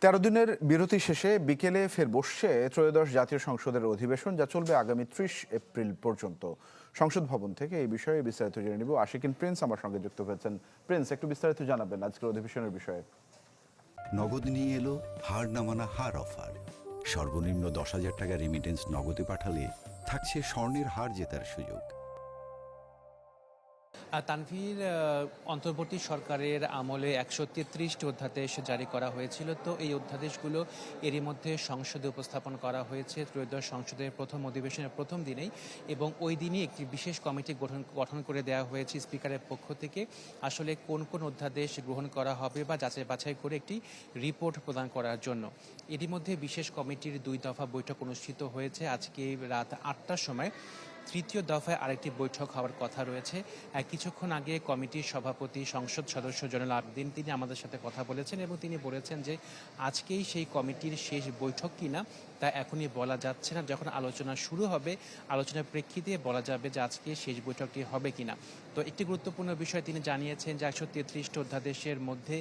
13 দিনের বিরতি শেষে বিকেলে ফের বসছে ত্রয়োদশ জাতীয় সংসদের অধিবেশন, যা চলবে আগামী 30 এপ্রিল পর্যন্ত। সংসদ ভবন থেকে এই বিষয়ে বিস্তারিত জেনে নিব। আশিকিন প্রিন্স আমার সঙ্গে যুক্ত হয়েছেন। প্রিন্স, একটু বিস্তারিত জানাবেন আজকের অধিবেশনের বিষয়ে। নগদ নিয়ে এলো হার না মানা হার অফার। সর্বনিম্ন 10,000 টাকা রেমিটেন্স নগদে পাঠালে থাকছে স্বর্ণের হার জেতার সুযোগ। তানভীর, অন্তর্বর্তী সরকারের আমলে 133টি অধ্যাদেশ জারি করা হয়েছিল। তো এই অধ্যাদেশগুলো এরই মধ্যে সংসদে উপস্থাপন করা হয়েছে ত্রয়োদশ সংসদের প্রথম অধিবেশনের প্রথম দিনেই, এবং ওই দিনই একটি বিশেষ কমিটি গঠন করে দেওয়া হয়েছে স্পিকারের পক্ষ থেকে। আসলে কোন কোন অধ্যাদেশ গ্রহণ করা হবে বা যাচাই বাছাই করে একটি রিপোর্ট প্রদান করার জন্য এরই মধ্যে বিশেষ কমিটির 2 দফা বৈঠক অনুষ্ঠিত হয়েছে। আজকে রাত 8টার সময় তৃতীয় দফায় আরেকটি বৈঠক হওয়ার কথা রয়েছে। কিছুক্ষণ আগে কমিটির সভাপতি সংসদ সদস্য জয়নুল আবেদিন তিনি আমাদের সাথে কথা বলেছেন এবং তিনি বলেছেন যে আজকেই সেই কমিটির শেষ বৈঠক কিনা তা এখনই বলা যাচ্ছে না। যখন আলোচনা শুরু হবে, আলোচনার প্রেক্ষিতে বলা যাবে যে আজকে শেষ বৈঠকটি হবে কিনা। তো একটি গুরুত্বপূর্ণ বিষয় তিনি জানিয়েছেন যে 133টি অধ্যাদেশের মধ্যে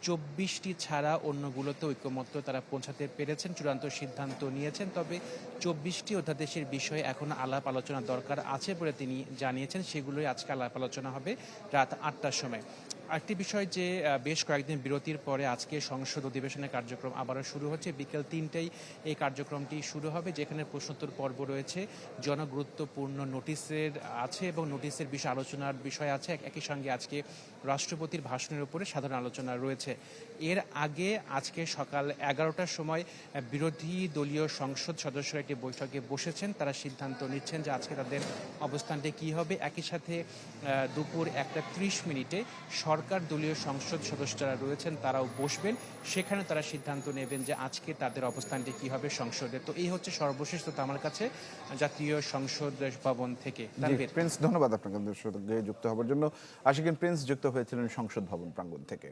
24টি ছাড়া অন্যগুলোতে ঐকমত্য তারা পৌঁছাতে পেরেছেন, চূড়ান্ত সিদ্ধান্ত নিয়েছেন। তবে 24টি অধ্যাদেশের বিষয়ে এখনো আলাপ আলোচনা দরকার আছে বলে তিনি জানিয়েছেন। সেগুলোই আজকে আলাপ আলোচনা হবে রাত 8টার সময়। আরেকটি বিষয় যে বেশ কয়েকদিন বিরতির পরে আজকে সংসদ অধিবেশনের কার্যক্রম আবারও শুরু হচ্ছে। বিকেল 3টায় এই কার্যক্রমটি শুরু হবে, যেখানে প্রশ্নোত্তর পর্ব রয়েছে, জনগুরুত্বপূর্ণ নোটিশের আছে এবং নোটিশের বিষয়ে আলোচনার বিষয় আছে। একই সঙ্গে আজকে রাষ্ট্রপতির ভাষণের উপরে সাধারণ আলোচনা রয়েছে। এর আগে আজকে সকাল 11টার সময় বিরোধী দলীয় সংসদ সদস্যরা একটি বৈঠকে বসেছেন। তারা সিদ্ধান্ত নিচ্ছেন যে আজকে তাদের অবস্থানটি কী হবে। একই সাথে দুপুর 1:30 সরকার দলীয় সংসদ সদস্য যারা রয়েছেন তারাও বসবেন, সেখানে তারা সিদ্ধান্ত নেবেন যে আজকে তাদের অবস্থানটি কী হবে সংসদে। তো এই হচ্ছে সর্বশেষ তথ্য আমার কাছে জাতীয় সংসদ ভবন থেকে। প্রিন্স, ধন্যবাদ আপনাকে সঙ্গে যুক্ত হওয়ার জন্য। আশিকিন প্রিন্স যুক্ত হয়েছিলেন সংসদ ভবন প্রাঙ্গণ থেকে।